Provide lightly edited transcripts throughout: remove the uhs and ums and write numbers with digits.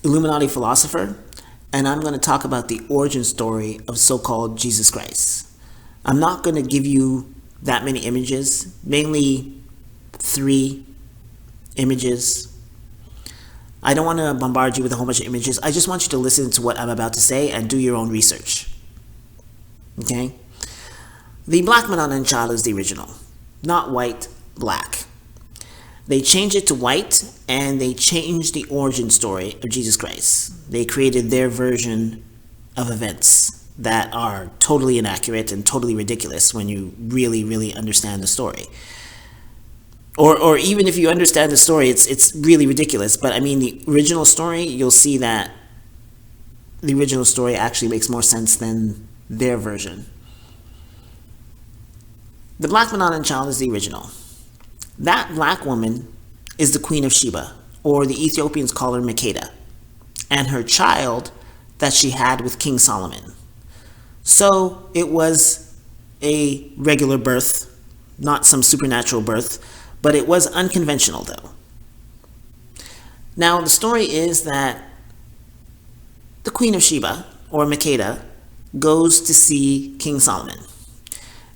Illuminati philosopher, and I'm going to talk about the origin story of so-called Jesus Christ. I'm not going to give you that many images, mainly 3 images. I don't want to bombard you with a whole bunch of images. I just want you to listen to what I'm about to say and do your own research. Okay? The Black Madonna child is the original, not white, black. They changed it to white, and they changed the origin story of Jesus Christ. They created their version of events that are totally inaccurate and totally ridiculous when you really, really understand the story. Or even if you understand the story, it's really ridiculous. But I mean, the original story, you'll see that the original story actually makes more sense than their version. The Black Madonna child is the original. That black woman is the Queen of Sheba, or the Ethiopians call her Mekeda, and her child that she had with King Solomon. So it was a regular birth, not some supernatural birth, but it was unconventional though. Now the story is that the Queen of Sheba, or Mekeda, goes to see King Solomon.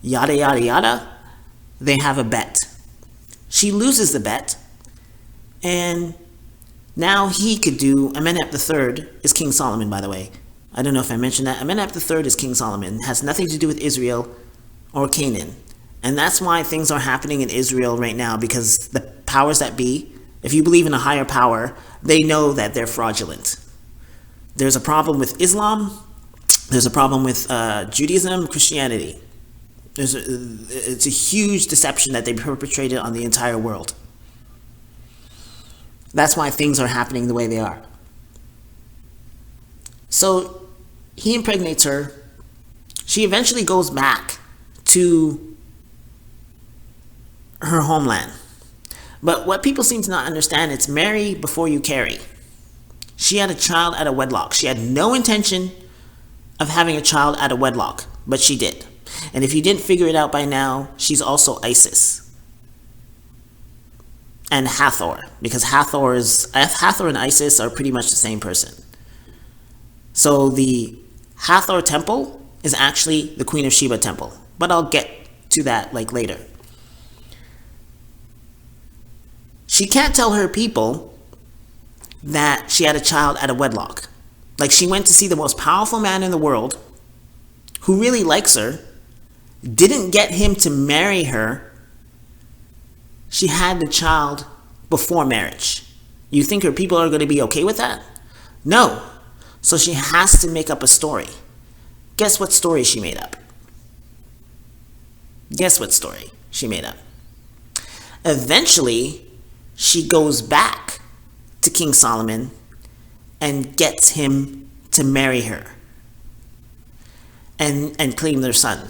Yada yada yada, they have a bet. She loses the bet, and now he could do, Amenhotep III is King Solomon, by the way. I don't know if I mentioned that. Amenhotep III is King Solomon. It has nothing to do with Israel or Canaan. And that's why things are happening in Israel right now, because the powers that be, if you believe in a higher power, they know that they're fraudulent. There's a problem with Islam. There's a problem with Judaism, Christianity. It's a huge deception that they perpetrated on the entire world. That's why things are happening the way they are. So he impregnates her. She eventually goes back to her homeland. But what people seem to not understand, it's marry before you carry. She had a child out of wedlock. She had no intention of having a child out of wedlock, but she did. And if you didn't figure it out by now, she's also Isis and Hathor, because Hathor and Isis are pretty much the same person. So the Hathor temple is actually the Queen of Sheba temple, but I'll get to that later. She can't tell her people that she had a child out of wedlock. She went to see the most powerful man in the world who really likes her, didn't get him to marry her. She had the child before marriage. You think her people are going to be okay with that? No. So she has to make up a story. Guess what story she made up? Guess what story she made up? Eventually, she goes back to King Solomon and gets him to marry her and claim their son.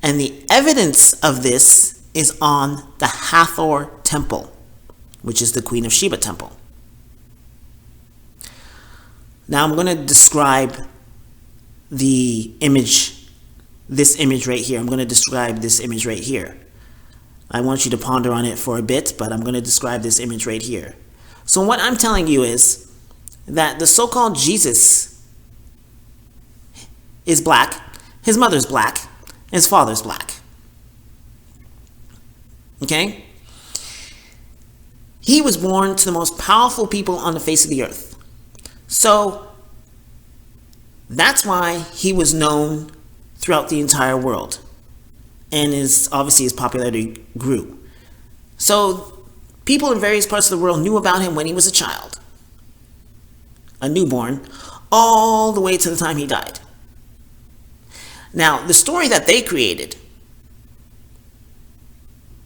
And the evidence of this is on the Hathor temple, which is the Queen of Sheba temple. Now I'm going to describe the image, this image right here. I'm going to describe this image right here. I want you to ponder on it for a bit, but I'm going to describe this image right here. So what I'm telling you is that the so-called Jesus is black, his mother's black, his father's black. Okay? He was born to the most powerful people on the face of the earth. So that's why he was known throughout the entire world. And obviously his popularity grew. So people in various parts of the world knew about him when he was a child, a newborn, all the way to the time he died. Now, the story that they created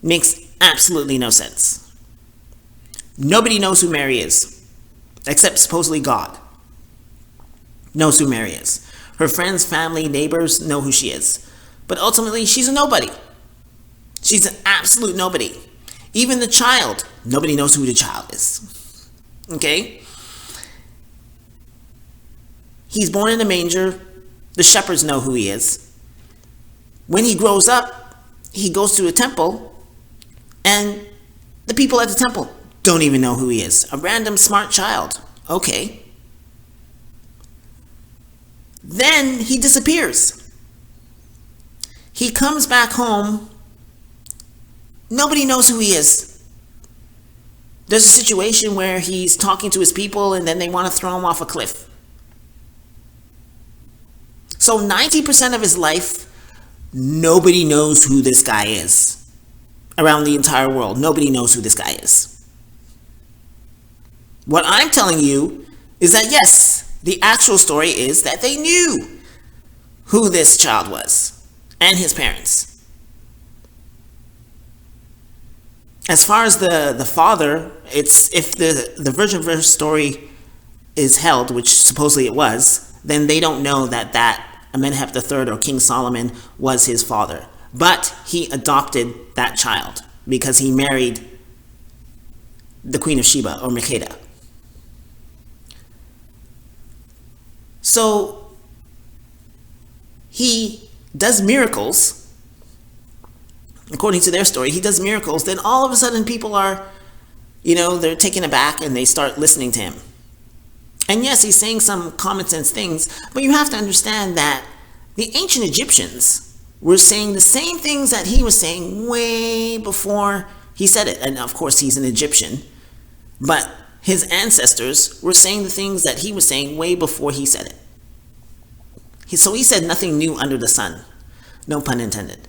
makes absolutely no sense. Nobody knows who Mary is, except supposedly God knows who Mary is. Her friends, family, neighbors know who she is. But ultimately, she's a nobody. She's an absolute nobody. Even the child, nobody knows who the child is. Okay? He's born in a manger. The shepherds know who he is. When he grows up, he goes to a temple, and the people at the temple don't even know who he is. A random smart child. Okay. Then he disappears. He comes back home. Nobody knows who he is. There's a situation where he's talking to his people and then they want to throw him off a cliff. So 90% of his life, nobody knows who this guy is. Around the entire world, nobody knows who this guy is. What I'm telling you is that yes, the actual story is that they knew who this child was and his parents. As far as the father, it's if the virgin birth story is held, which supposedly it was, then they don't know that Amenhotep III or King Solomon was his father. But he adopted that child because he married the Queen of Sheba or Mekeda. So he does miracles. According to their story, he does miracles. Then all of a sudden people are, they're taken aback and they start listening to him. And yes, he's saying some common sense things, but you have to understand that the ancient Egyptians were saying the same things that he was saying way before he said it. And of course, he's an Egyptian, but his ancestors were saying the things that he was saying way before he said it. So he said nothing new under the sun. No pun intended.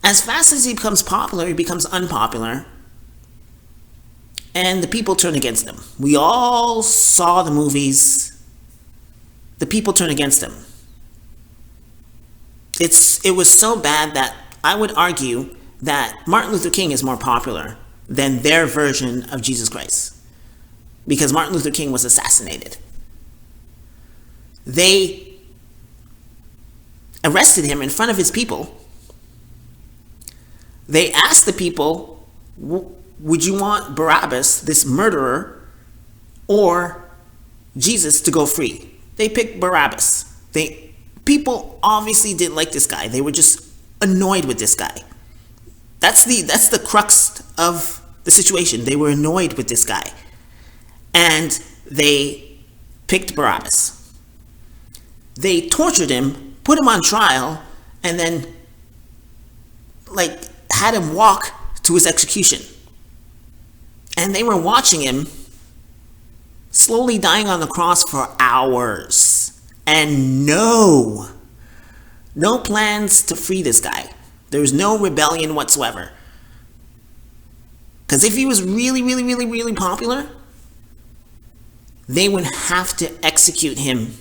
As fast as he becomes popular, he becomes unpopular. And the people turn against him. We all saw the movies. The people turn against him. It was so bad that I would argue that Martin Luther King is more popular than their version of Jesus Christ. Because Martin Luther King was assassinated. They arrested him in front of his people. They asked the people, would you want Barabbas, this murderer, or Jesus to go free? They picked Barabbas. People obviously didn't like this guy. They were just annoyed with this guy. That's the crux of the situation. They were annoyed with this guy. And they picked Barabbas. They tortured him, put him on trial, and then had him walk to his execution. And they were watching him slowly dying on the cross for hours. And no plans to free this guy. There was no rebellion whatsoever. Because if he was really, really, really, really popular, they would have to execute him.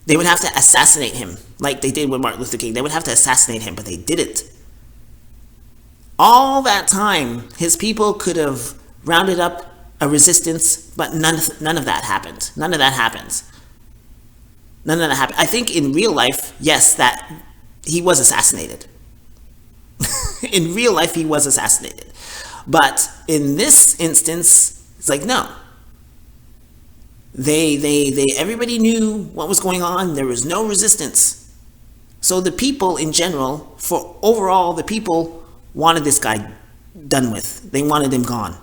They would have to assassinate him, like they did with Martin Luther King. They would have to assassinate him, but they didn't. All that time, his people could have rounded up a resistance, but none of that happened. None of that happens. None of that happened. I think in real life, yes, that he was assassinated. In real life, he was assassinated. But in this instance, it's like, no. Everybody knew what was going on. There was no resistance. So the people in general, overall, the people wanted this guy done with. They wanted him gone.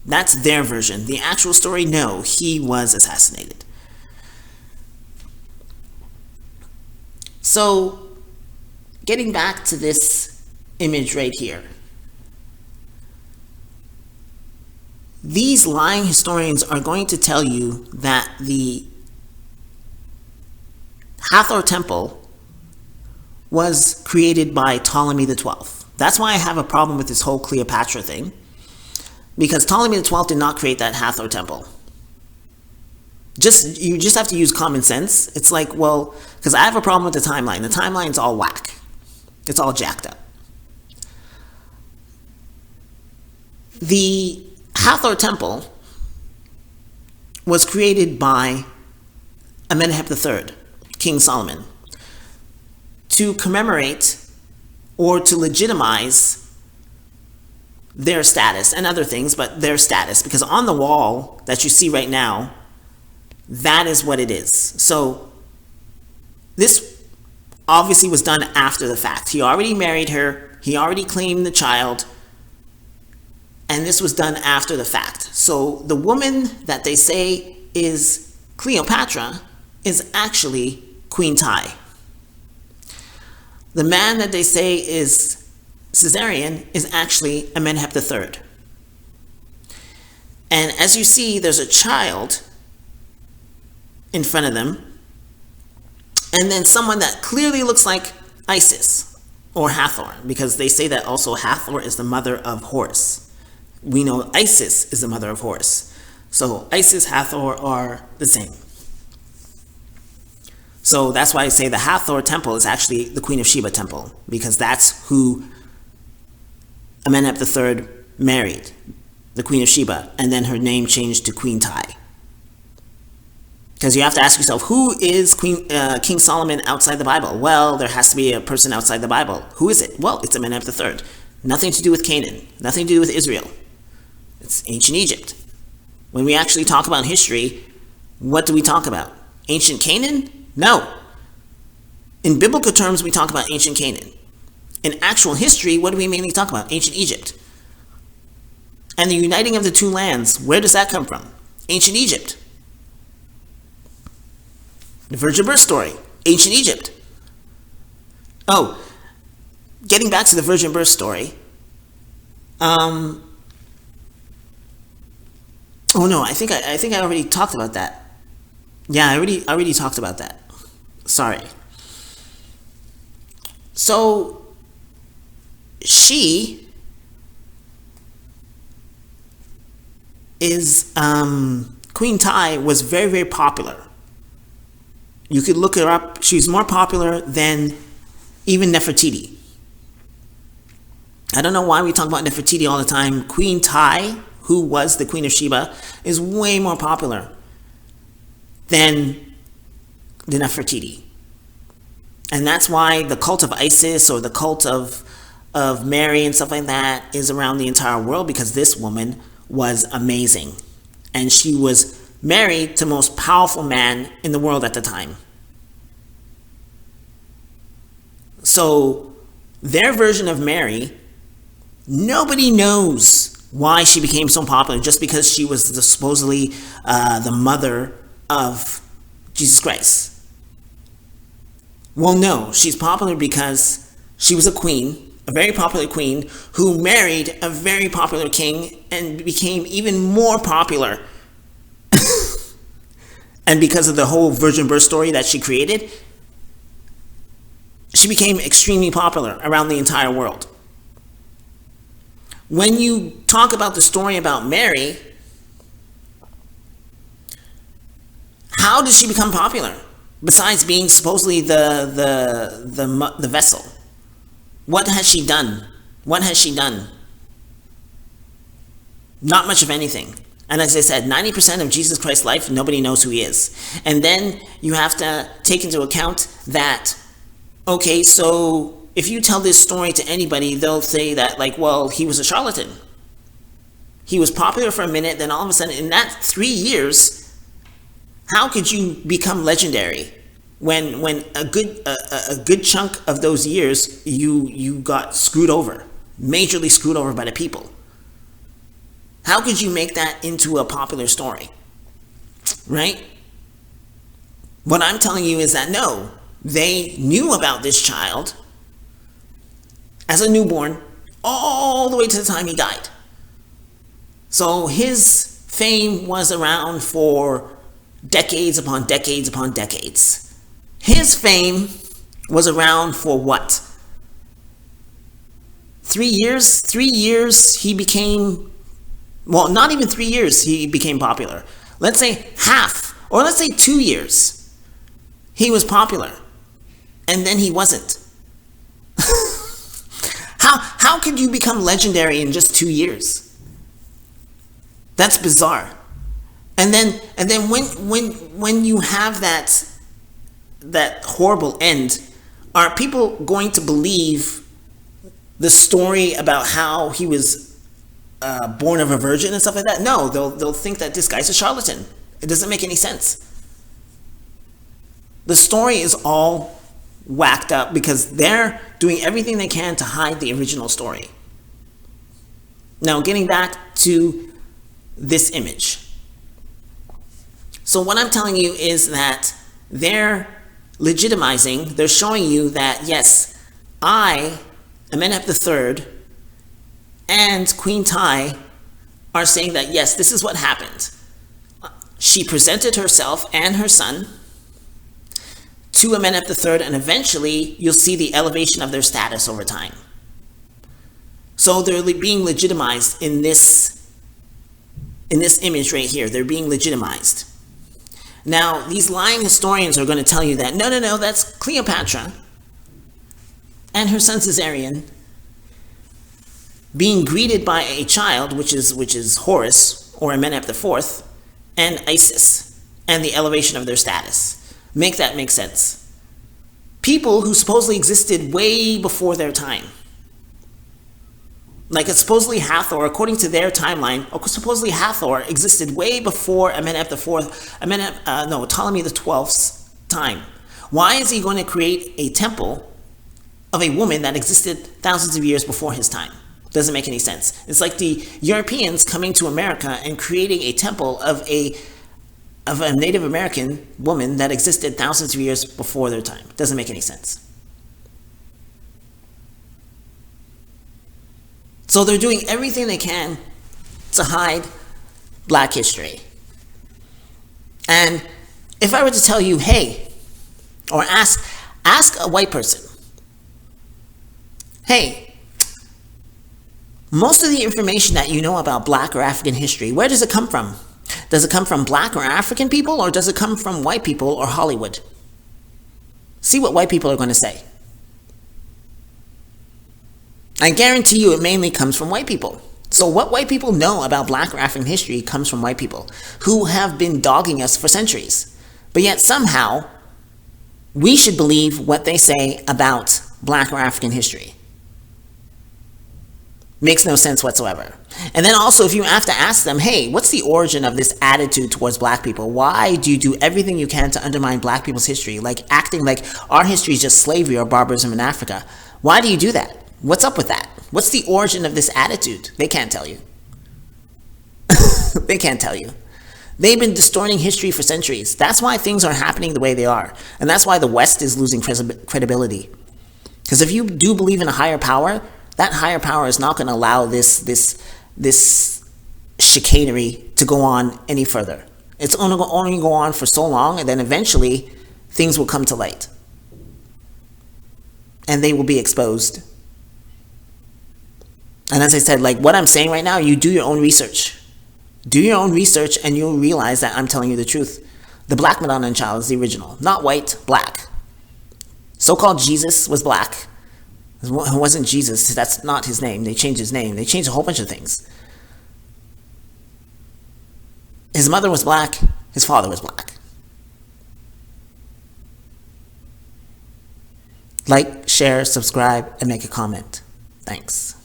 That's their version. The actual story, no, he was assassinated. So, getting back to this image right here. These lying historians are going to tell you that the Hathor Temple was created by Ptolemy XII. That's why I have a problem with this whole Cleopatra thing. Because Ptolemy XII did not create that Hathor Temple. You just have to use common sense. It's like, well, because I have a problem with the timeline. The timeline's all whack. It's all jacked up. The Hathor Temple was created by Amenhotep III, King Solomon, to commemorate or to legitimize their status and other things, but their status, because on the wall that you see right now, that is what it is. So this obviously was done after the fact. He already married her, he already claimed the child, and this was done after the fact. So the woman that they say is Cleopatra is actually Queen Ty. The man that they say is Caesarion is actually Amenhotep III. And as you see, there's a child in front of them, and then someone that clearly looks like Isis or Hathor, because they say that also Hathor is the mother of Horus. We know Isis is the mother of Horus. So Isis, Hathor are the same. So that's why I say the Hathor temple is actually the Queen of Sheba temple, because that's who Amenhotep III married, the Queen of Sheba, and then her name changed to Queen Ty. Because you have to ask yourself, who is King Solomon outside the Bible? Well, there has to be a person outside the Bible. Who is it? Well, it's Amenhotep III. Nothing to do with Canaan. Nothing to do with Israel. It's ancient Egypt. When we actually talk about history, what do we talk about? Ancient Canaan? No. In biblical terms, we talk about ancient Canaan. In actual history, what do we mainly talk about? Ancient Egypt. And the uniting of the two lands, where does that come from? Ancient Egypt. The virgin birth story, ancient Egypt. Oh, getting back to the virgin birth story. Oh no, I think I already talked about that. Yeah, I already talked about that. Sorry. So she is Queen Ty was very, very popular. You could look her up. She's more popular than even Nefertiti. I don't know why we talk about Nefertiti all the time. Queen Ty, who was the Queen of Sheba, is way more popular than the Nefertiti. And that's why the cult of Isis or the cult of Mary and stuff like that is around the entire world, because this woman was amazing. And she was married to the most powerful man in the world at the time. So their version of Mary, nobody knows why she became so popular just because she was supposedly the mother of Jesus Christ. Well, no, she's popular because she was a queen, a very popular queen, who married a very popular king and became even more popular. And because of the whole virgin birth story that she created, she became extremely popular around the entire world. When you talk about the story about Mary, how did she become popular? Besides being supposedly the vessel. What has she done? What has she done? Not much of anything. And as I said, 90% of Jesus Christ's life, nobody knows who he is. And then you have to take into account that, okay, so if you tell this story to anybody, they'll say that, like, well, he was a charlatan. He was popular for a minute, then all of a sudden, in that 3 years, how could you become legendary when a good chunk of those years you got screwed over, majorly screwed over by the people? How could you make that into a popular story? Right? What I'm telling you is that no, they knew about this child as a newborn all the way to the time he died. So his fame was around for decades upon decades upon decades. His fame was around for what? 3 years? 3 years he became, well, not even 3 years he became popular. Let's say half, or let's say 2 years he was popular, and then he wasn't. How could you become legendary in just 2 years? That's bizarre. And then when you have that horrible end, are people going to believe the story about how he was born of a virgin and stuff like that? No, they'll think that this guy's a charlatan. It doesn't make any sense. The story is all whacked up because they're doing everything they can to hide the original story. Now, getting back to this image. So what I'm telling you is that they're legitimizing, they're showing you that, yes, Amenhotep III, and Queen Tai are saying that, yes, this is what happened. She presented herself and her son to Amenhotep III, and eventually you'll see the elevation of their status over time. So they're being legitimized in this image right here. They're being legitimized. Now, these lying historians are going to tell you that, no, that's Cleopatra and her son Caesarion being greeted by a child, which is Horus, or Amenhotep IV, and Isis, and the elevation of their status. Make that make sense. People who supposedly existed way before their time. Like, supposedly Hathor, according to their timeline, supposedly Hathor existed way before Amenhotep IV, Ptolemy XII's time. Why is he going to create a temple of a woman that existed thousands of years before his time? Doesn't make any sense. It's like the Europeans coming to America and creating a temple of a Native American woman that existed thousands of years before their time. Doesn't make any sense. So they're doing everything they can to hide Black history. And if I were to tell you, hey, or ask a white person, hey, most of the information that you know about Black or African history, where does it come from? Does it come from Black or African people, or does it come from white people or Hollywood? See what white people are going to say. I guarantee you it mainly comes from white people. So what white people know about Black or African history comes from white people who have been dogging us for centuries. But yet somehow we should believe what they say about Black or African history. Makes no sense whatsoever. And then also, if you have to ask them, hey, what's the origin of this attitude towards Black people? Why do you do everything you can to undermine Black people's history? Like acting like our history is just slavery or barbarism in Africa. Why do you do that? What's up with that? What's the origin of this attitude? They can't tell you. They can't tell you. They've been distorting history for centuries. That's why things are happening the way they are. And that's why the West is losing credibility. Because if you do believe in a higher power, that higher power is not going to allow this chicanery to go on any further. It's only go on for so long, and then eventually things will come to light. And they will be exposed. And as I said, like what I'm saying right now, you do your own research. Do your own research and you'll realize that I'm telling you the truth. The Black Madonna child is the original. Not white, Black. So-called Jesus was Black. It wasn't Jesus. That's not his name. They changed his name. They changed a whole bunch of things. His mother was Black. His father was Black. Like, share, subscribe, and make a comment. Thanks.